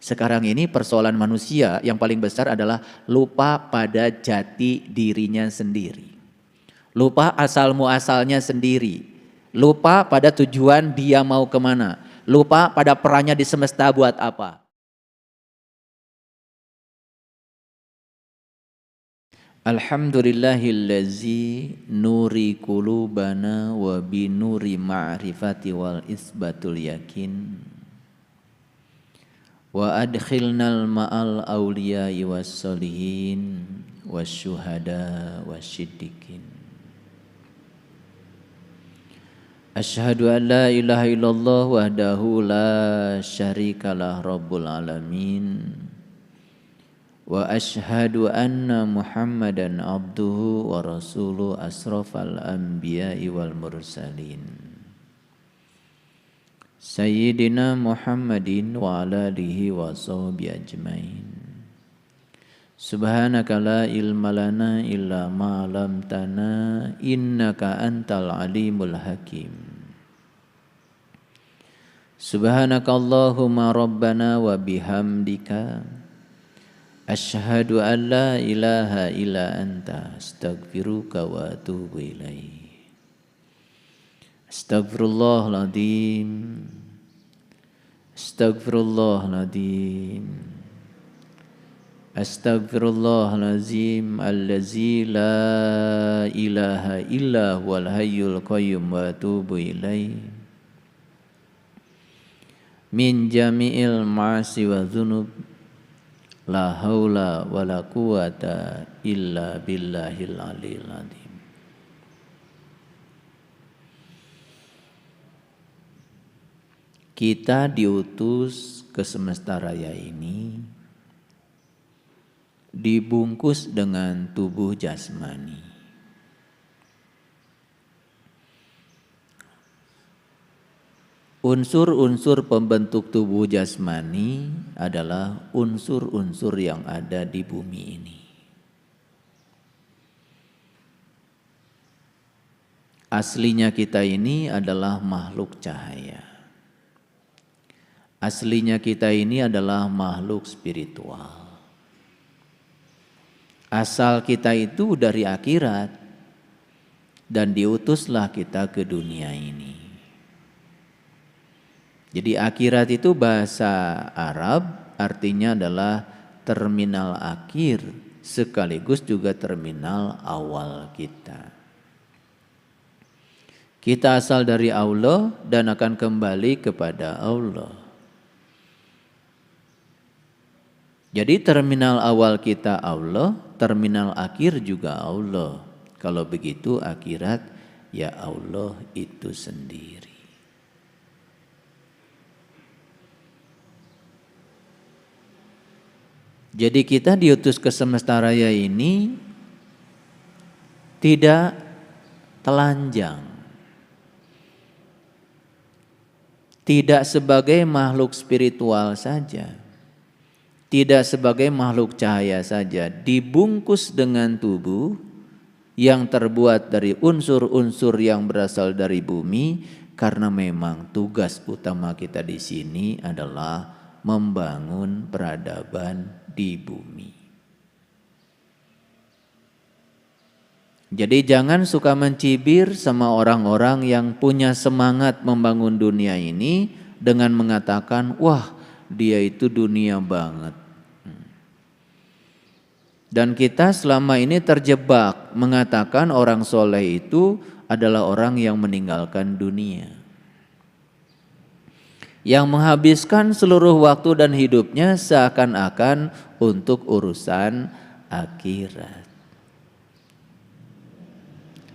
Sekarang ini persoalan manusia yang paling besar adalah lupa pada jati dirinya sendiri. Lupa asal muasalnya sendiri. Lupa pada tujuan dia mau kemana. Lupa pada perannya di semesta buat apa. Alhamdulillahillazi nuri qulubana wa binuri ma'rifati wal isbatul yakin. Wa adkhilnal ma'al awliya'i was solihin was syuhada was siddiqin. Asyhadu an la ilaha illallah wahdahu la syarikalah rabbul alamin. Wa asyhadu anna Muhammadan abduhu wa rasuluhu asrafal anbiya'i wal mursalin. Sayyidina Muhammadin wa ala alihi wa sahbihi ajmain. Subhanaka la ilma lana illa ma 'allamtana innaka antal alimul hakim. Subhanaka Allahumma rabbana wa bihamdika asyhadu an la ilaha illa anta astaghfiruka wa atubu ilaik. Astagfirullahaladzim. Astagfirullahaladzim. Astagfirullahaladzim. Allazi la ilaha illa huwal hayyul qayyum wa atubu ilaih. Min jami'il ma'asi wa dhunub. La haula wa la quwata illa billahil aliyil azim. Kita diutus ke semesta raya ini dibungkus dengan tubuh jasmani. Unsur-unsur pembentuk tubuh jasmani adalah unsur-unsur yang ada di bumi ini. Aslinya kita ini adalah makhluk cahaya. Aslinya kita ini adalah makhluk spiritual. Asal kita itu dari akhirat dan diutuslah kita ke dunia ini. Jadi akhirat itu bahasa Arab artinya adalah terminal akhir sekaligus juga terminal awal kita. Kita asal dari Allah dan akan kembali kepada Allah. Jadi terminal awal kita Allah, terminal akhir juga Allah. Kalau begitu akhirat ya Allah itu sendiri. Jadi kita diutus ke semesta raya ini tidak telanjang. Tidak sebagai makhluk spiritual saja. Tidak sebagai makhluk cahaya saja, dibungkus dengan tubuh yang terbuat dari unsur-unsur yang berasal dari bumi, karena memang tugas utama kita di sini adalah membangun peradaban di bumi. Jadi jangan suka mencibir sama orang-orang yang punya semangat membangun dunia ini dengan mengatakan, wah, dia itu dunia banget. Dan kita selama ini terjebak mengatakan orang soleh itu adalah orang yang meninggalkan dunia. Yang menghabiskan seluruh waktu dan hidupnya seakan-akan untuk urusan akhirat.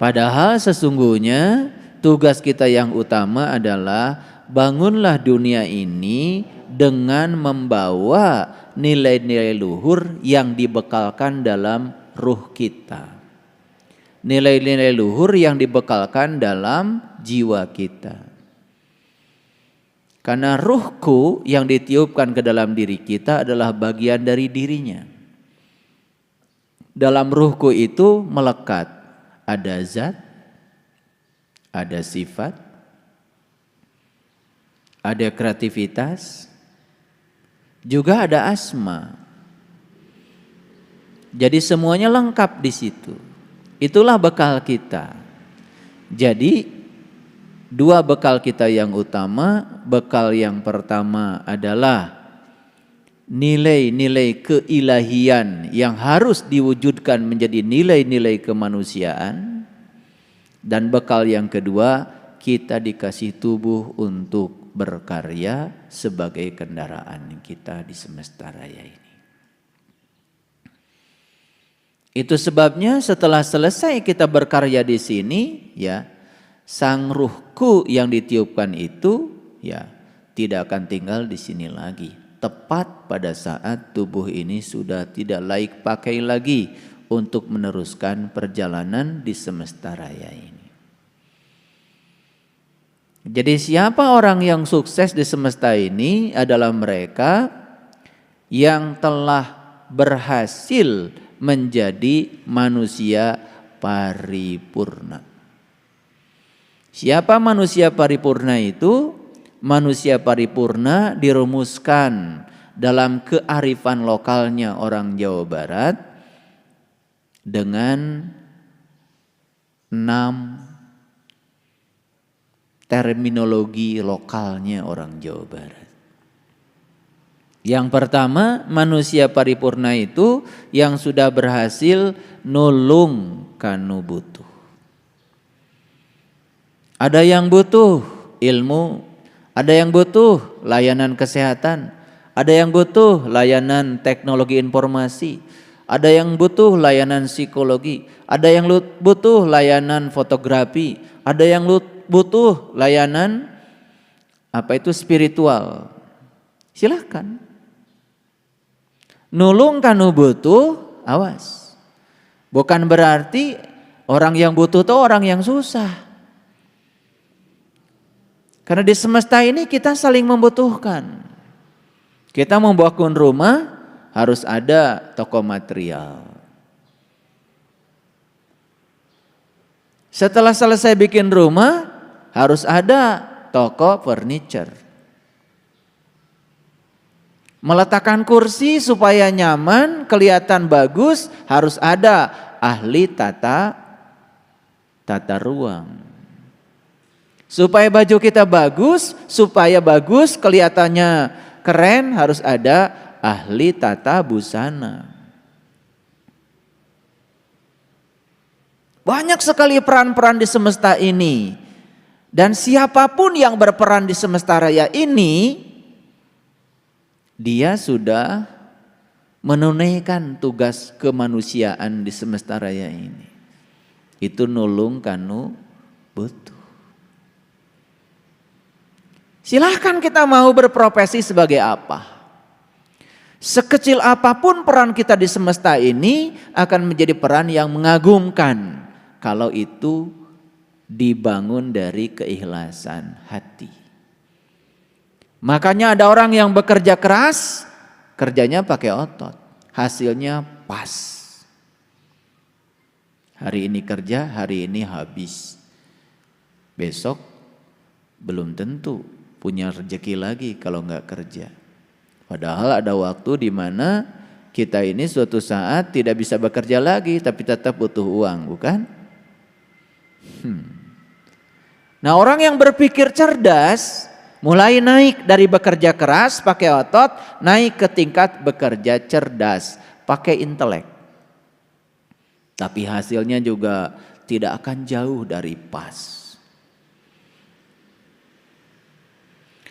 Padahal sesungguhnya tugas kita yang utama adalah bangunlah dunia ini dengan membawa nilai-nilai luhur yang dibekalkan dalam ruh kita. Nilai-nilai luhur yang dibekalkan dalam jiwa kita. Karena ruhku yang ditiupkan ke dalam diri kita adalah bagian dari dirinya. Dalam ruhku itu melekat ada zat, ada sifat, ada kreativitas, juga ada asma. Jadi semuanya lengkap di situ. Itulah bekal kita. Jadi dua bekal kita yang utama, bekal yang pertama adalah nilai-nilai keilahian yang harus diwujudkan menjadi nilai-nilai kemanusiaan. Dan bekal yang kedua, kita dikasih tubuh untuk berkarya sebagai kendaraan kita di semesta raya ini. Itu sebabnya setelah selesai kita berkarya di sini, ya, sang ruhku yang ditiupkan itu, ya, tidak akan tinggal di sini lagi. Tepat pada saat tubuh ini sudah tidak layak pakai lagi untuk meneruskan perjalanan di semesta raya ini. Jadi siapa orang yang sukses di semesta ini adalah mereka yang telah berhasil menjadi manusia paripurna. Siapa manusia paripurna itu? Manusia paripurna dirumuskan dalam kearifan lokalnya orang Jawa Barat dengan 6 terminologi lokalnya orang Jawa Barat. Yang pertama, manusia paripurna itu yang sudah berhasil nulung kanu butuh. Ada yang butuh ilmu, ada yang butuh layanan kesehatan, ada yang butuh layanan teknologi informasi, ada yang butuh layanan psikologi, ada yang butuh layanan fotografi, ada yang butuh layanan spiritual. Silahkan. Nulung kanu butuh, awas. Bukan berarti orang yang butuh itu orang yang susah. Karena di semesta ini kita saling membutuhkan. Kita membangun rumah harus ada toko material. Setelah selesai bikin rumah harus ada toko furniture. Meletakkan kursi supaya nyaman, kelihatan bagus, harus ada ahli tata ruang. Supaya baju kita bagus, kelihatannya keren, harus ada ahli tata busana. Banyak sekali peran-peran di semesta ini. Dan siapapun yang berperan di semesta raya ini, dia sudah menunaikan tugas kemanusiaan di semesta raya ini. Itu nulung kanu butuh. Silahkan kita mau berprofesi sebagai apa. Sekecil apapun peran kita di semesta ini akan menjadi peran yang mengagumkan kalau itu dibangun dari keikhlasan hati. Makanya ada orang yang bekerja keras, kerjanya pakai otot, hasilnya pas. Hari ini kerja, hari ini habis. Besok belum tentu punya rezeki lagi kalau nggak kerja. Padahal ada waktu di mana kita ini suatu saat tidak bisa bekerja lagi, tapi tetap butuh uang, bukan? Nah, orang yang berpikir cerdas mulai naik dari bekerja keras pakai otot, naik ke tingkat bekerja cerdas pakai intelek. Tapi hasilnya juga tidak akan jauh dari pas.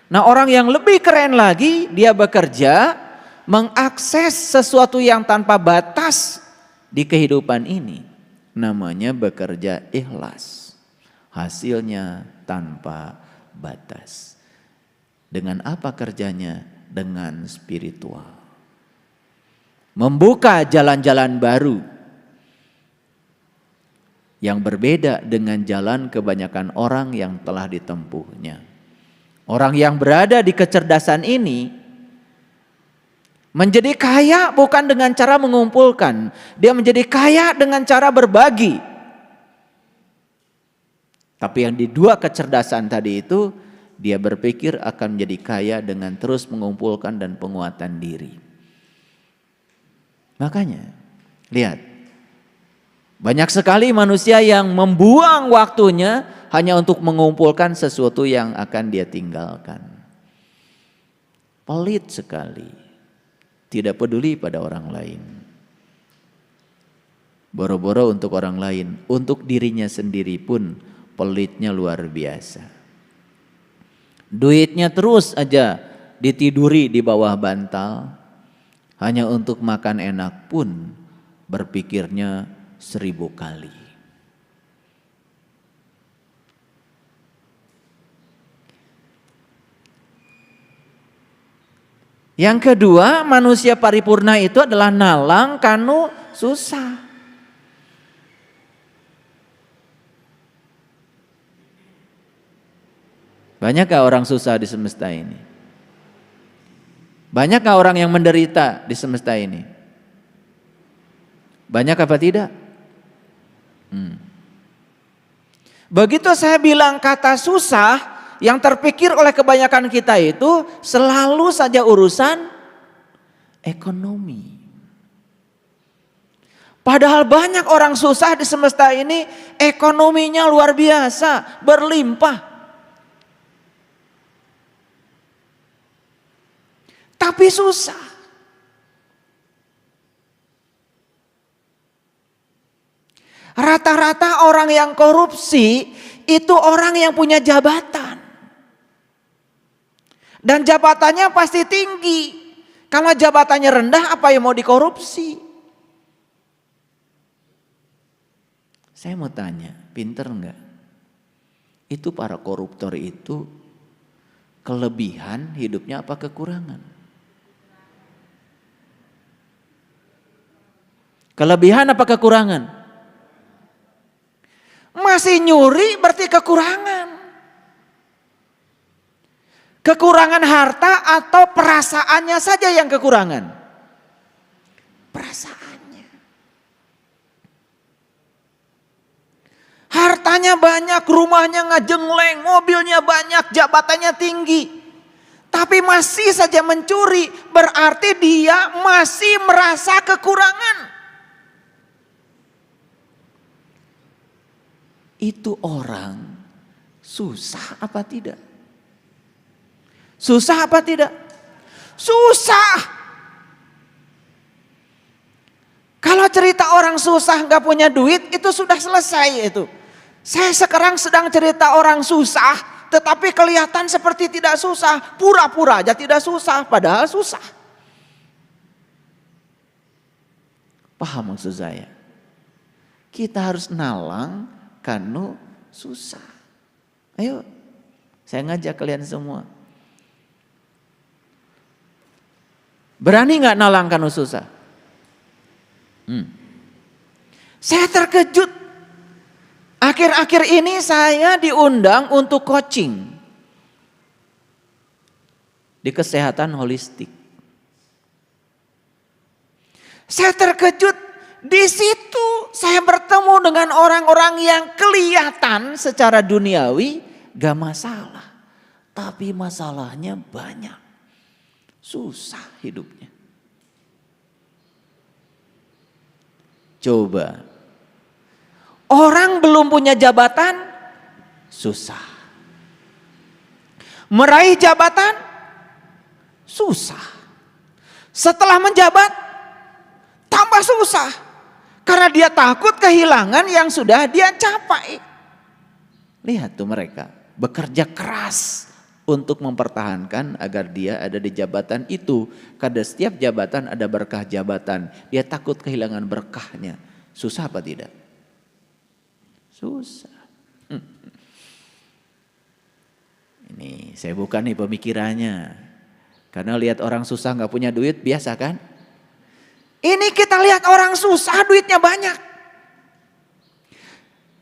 Nah, orang yang lebih keren lagi, dia bekerja mengakses sesuatu yang tanpa batas di kehidupan ini. Namanya bekerja ikhlas. Hasilnya tanpa batas. Dengan apa kerjanya? Dengan spiritual. Membuka jalan-jalan baru yang berbeda dengan jalan kebanyakan orang yang telah ditempuhnya. Orang yang berada di kecerdasan ini menjadi kaya bukan dengan cara mengumpulkan, dia menjadi kaya dengan cara berbagi. Tapi yang di dua kecerdasan tadi itu, dia berpikir akan menjadi kaya dengan terus mengumpulkan dan penguatan diri. Makanya, lihat, banyak sekali manusia yang membuang waktunya hanya untuk mengumpulkan sesuatu yang akan dia tinggalkan. Pelit sekali, tidak peduli pada orang lain. Boro-boro untuk orang lain, untuk dirinya sendiri pun pelitnya luar biasa. Duitnya terus aja ditiduri di bawah bantal, hanya untuk makan enak pun berpikirnya 1000 kali. Yang kedua, manusia paripurna itu adalah nalang kanu susah. Banyakkah orang susah di semesta ini? Banyakkah orang yang menderita di semesta ini? Banyak apa tidak? Begitu saya bilang kata susah, yang terpikir oleh kebanyakan kita itu selalu saja urusan ekonomi. Padahal banyak orang susah di semesta ini, ekonominya luar biasa, berlimpah. Tapi susah. Rata-rata orang yang korupsi itu orang yang punya jabatan. Dan jabatannya pasti tinggi. Kalau jabatannya rendah, apa yang mau dikorupsi? Saya mau tanya, pinter enggak? Itu para koruptor itu kelebihan hidupnya apa kekurangan? Kelebihan apa kekurangan? Masih nyuri berarti kekurangan. Kekurangan harta atau perasaannya saja yang kekurangan? Perasaannya. Hartanya banyak, rumahnya ngajengleng, mobilnya banyak, jabatannya tinggi. Tapi masih saja mencuri, berarti dia masih merasa kekurangan. Itu orang susah apa tidak? Susah apa tidak? Susah. Kalau cerita orang susah gak punya duit itu sudah selesai itu. Saya sekarang sedang cerita orang susah tetapi kelihatan seperti tidak susah. Pura-pura aja tidak susah padahal susah. Paham maksud saya? Kita harus nalang kanu susah. Ayo, saya ngajak kalian semua. Berani nggak nalang kanu susah? Saya terkejut. Akhir-akhir ini saya diundang untuk coaching di kesehatan holistik. Saya terkejut. Di situ saya bertemu dengan orang-orang yang kelihatan secara duniawi gak masalah. Tapi masalahnya banyak. Susah hidupnya. Coba. Orang belum punya jabatan, susah. Meraih jabatan, susah. Setelah menjabat, tambah susah. Karena dia takut kehilangan yang sudah dia capai. Lihat tuh mereka bekerja keras untuk mempertahankan agar dia ada di jabatan itu. Karena setiap jabatan ada berkah jabatan. Dia takut kehilangan berkahnya. Susah apa tidak? Susah. Ini saya bukan nih pemikirannya. Karena lihat orang susah gak punya duit biasa kan? Ini kita lihat orang susah duitnya banyak.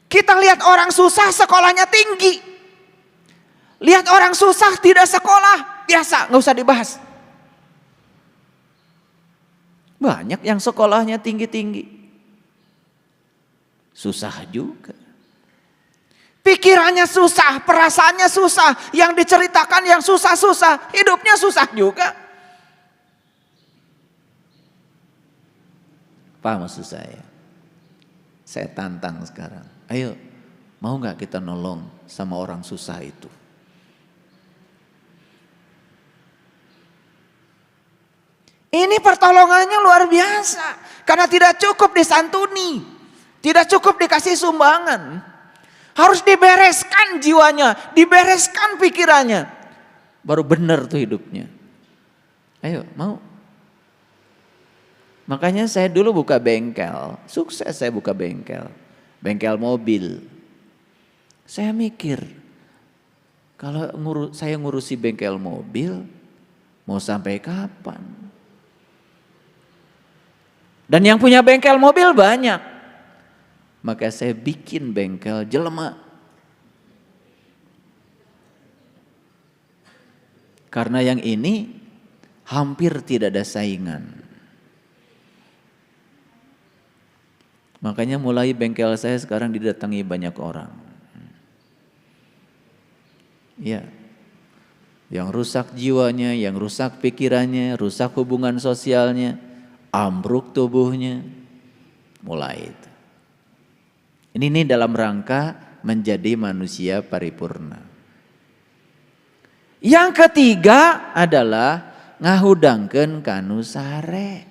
Kita lihat orang susah sekolahnya tinggi. Lihat orang susah tidak sekolah, biasa gak usah dibahas. Banyak yang sekolahnya tinggi-tinggi. Susah juga. Pikirannya susah, perasaannya susah, yang diceritakan yang susah-susah, hidupnya susah juga. Paham maksud saya? Saya tantang sekarang. Ayo, mau nggak kita nolong sama orang susah itu? Ini pertolongannya luar biasa. Karena tidak cukup disantuni. Tidak cukup dikasih sumbangan. Harus dibereskan jiwanya, dibereskan pikirannya. Baru benar tuh hidupnya. Ayo, mau? Makanya saya dulu buka bengkel, sukses saya buka bengkel. Bengkel mobil. Saya mikir, kalau saya ngurusi bengkel mobil, mau sampai kapan? Dan yang punya bengkel mobil banyak. Maka saya bikin bengkel jelema. Karena yang ini hampir tidak ada saingan. Makanya mulai bengkel saya sekarang didatangi banyak orang. Ya, yang rusak jiwanya, yang rusak pikirannya, rusak hubungan sosialnya, ambruk tubuhnya, mulai itu. Ini dalam rangka menjadi manusia paripurna. Yang ketiga adalah ngahudangkeun kanu sare.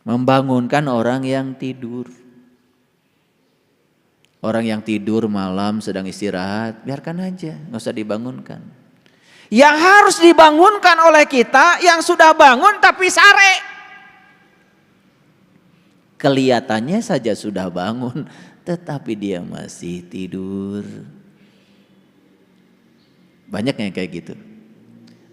Membangunkan orang yang tidur. Orang yang tidur malam sedang istirahat, biarkan aja, nggak usah dibangunkan. Yang harus dibangunkan oleh kita yang sudah bangun tapi sare. Kelihatannya saja sudah bangun, tetapi dia masih tidur. Banyak yang kayak gitu.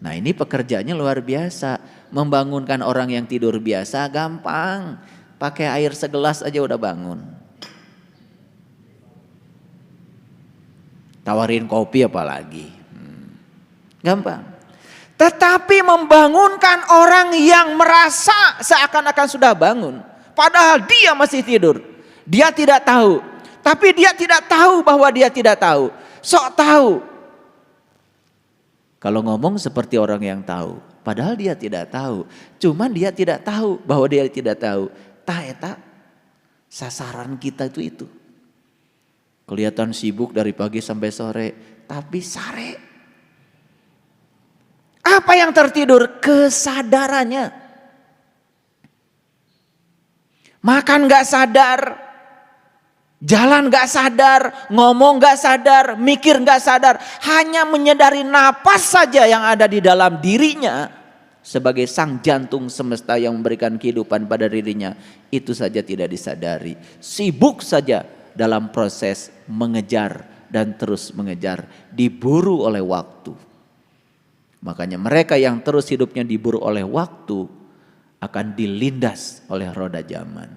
Nah ini pekerjaannya luar biasa. Membangunkan orang yang tidur biasa gampang. Pakai air segelas aja udah bangun. Tawarin kopi apalagi. Gampang. Tetapi membangunkan orang yang merasa seakan-akan sudah bangun. Padahal dia masih tidur. Dia tidak tahu. Tapi dia tidak tahu bahwa dia tidak tahu. Sok tahu. Kalau ngomong seperti orang yang tahu. Padahal dia tidak tahu. Cuman dia tidak tahu bahwa dia tidak tahu. Eta sasaran kita itu. Kelihatan sibuk dari pagi sampai sore. Tapi sare. Apa yang tertidur? Kesadarannya. Makan gak sadar, jalan gak sadar, ngomong gak sadar, mikir gak sadar. Hanya menyadari napas saja yang ada di dalam dirinya. Sebagai sang jantung semesta yang memberikan kehidupan pada dirinya. Itu saja tidak disadari. Sibuk saja dalam proses mengejar dan terus mengejar. Diburu oleh waktu. Makanya mereka yang terus hidupnya diburu oleh waktu akan dilindas oleh roda zaman.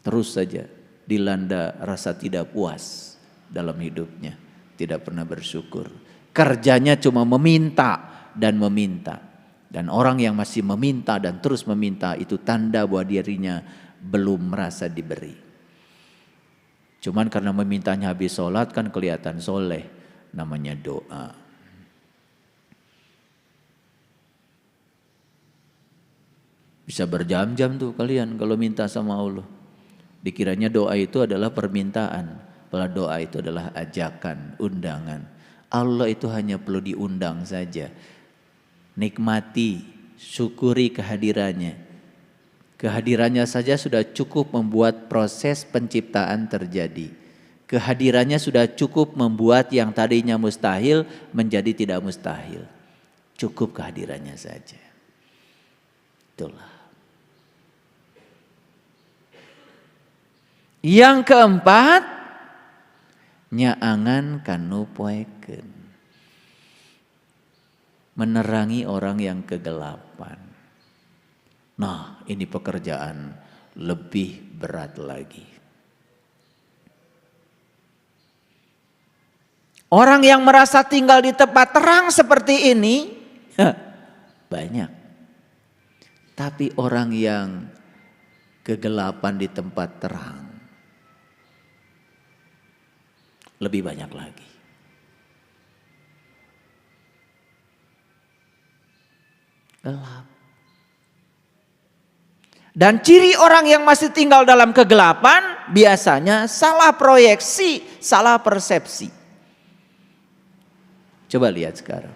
Terus saja dilanda rasa tidak puas dalam hidupnya. Tidak pernah bersyukur. Kerjanya cuma meminta dan meminta. Dan orang yang masih meminta dan terus meminta itu tanda bahwa dirinya belum merasa diberi. Cuman karena memintanya habis sholat kan kelihatan soleh. Namanya doa. Bisa berjam-jam tuh kalian kalau minta sama Allah. Dikiranya doa itu adalah permintaan. Padahal doa itu adalah ajakan, undangan. Allah itu hanya perlu diundang saja. Nikmati, syukuri kehadirannya. Kehadirannya saja sudah cukup membuat proses penciptaan terjadi. Kehadirannya sudah cukup membuat yang tadinya mustahil menjadi tidak mustahil. Cukup kehadirannya saja. Itulah. Yang keempat, nyaangan kanu poeken. Menerangi orang yang kegelapan. Nah, ini pekerjaan lebih berat lagi. Orang yang merasa tinggal di tempat terang seperti ini banyak. Tapi orang yang kegelapan di tempat terang lebih banyak lagi. Gelap. Dan ciri orang yang masih tinggal dalam kegelapan biasanya salah proyeksi, salah persepsi. Coba lihat sekarang.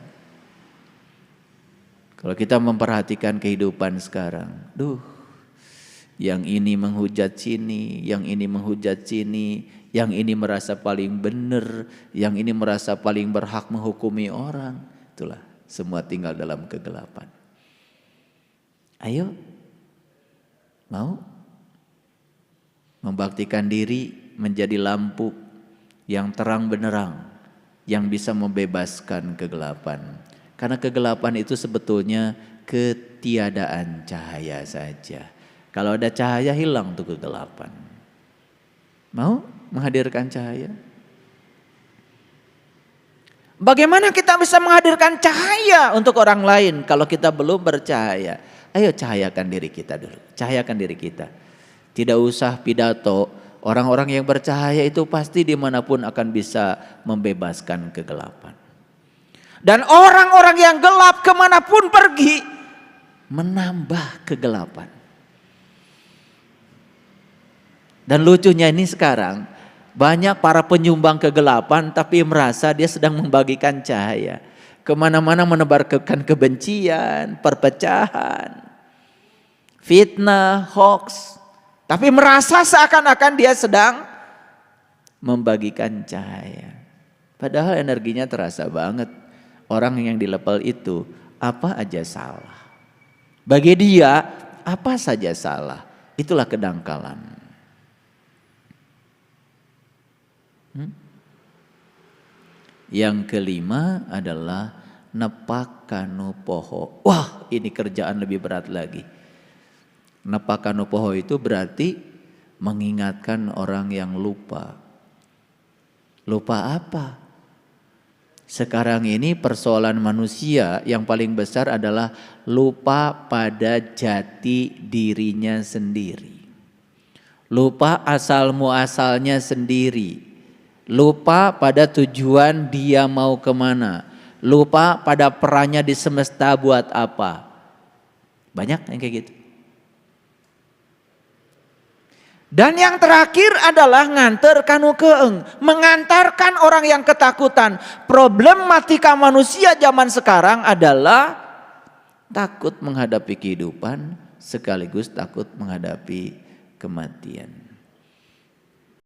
Kalau kita memperhatikan kehidupan sekarang, yang ini menghujat sini, yang ini menghujat sini, yang ini merasa paling benar, yang ini merasa paling berhak menghukumi orang. Itulah, semua tinggal dalam kegelapan. Ayo, mau membaktikan diri menjadi lampu yang terang benderang, yang bisa membebaskan kegelapan. Karena kegelapan itu sebetulnya ketiadaan cahaya saja. Kalau ada cahaya hilang tuh kegelapan. Mau menghadirkan cahaya? Bagaimana kita bisa menghadirkan cahaya untuk orang lain kalau kita belum bercahaya? Ayo cahayakan diri kita dulu, cahayakan diri kita. Tidak usah pidato, orang-orang yang bercahaya itu pasti dimanapun akan bisa membebaskan kegelapan. Dan orang-orang yang gelap kemanapun pergi, menambah kegelapan. Dan lucunya ini sekarang, banyak para penyumbang kegelapan tapi merasa dia sedang membagikan cahaya. Kemana-mana menebarkan kebencian, perpecahan, fitnah, hoax. Tapi merasa seakan-akan dia sedang membagikan cahaya. Padahal energinya terasa banget. Orang yang di level itu apa aja salah. Bagi dia apa saja salah. Itulah kedangkalan. Yang kelima adalah nepakanu poho. Wah, ini kerjaan lebih berat lagi. Nepakanu poho itu berarti mengingatkan orang yang lupa. Lupa apa? Sekarang ini persoalan manusia yang paling besar adalah lupa pada jati dirinya sendiri. Lupa asal muasalnya sendiri. Lupa pada tujuan dia mau kemana. Lupa pada perannya di semesta buat apa. Banyak yang kayak gitu. Dan yang terakhir adalah nganter kanu keeng. Mengantarkan orang yang ketakutan. Problematika manusia zaman sekarang adalah takut menghadapi kehidupan sekaligus takut menghadapi kematian.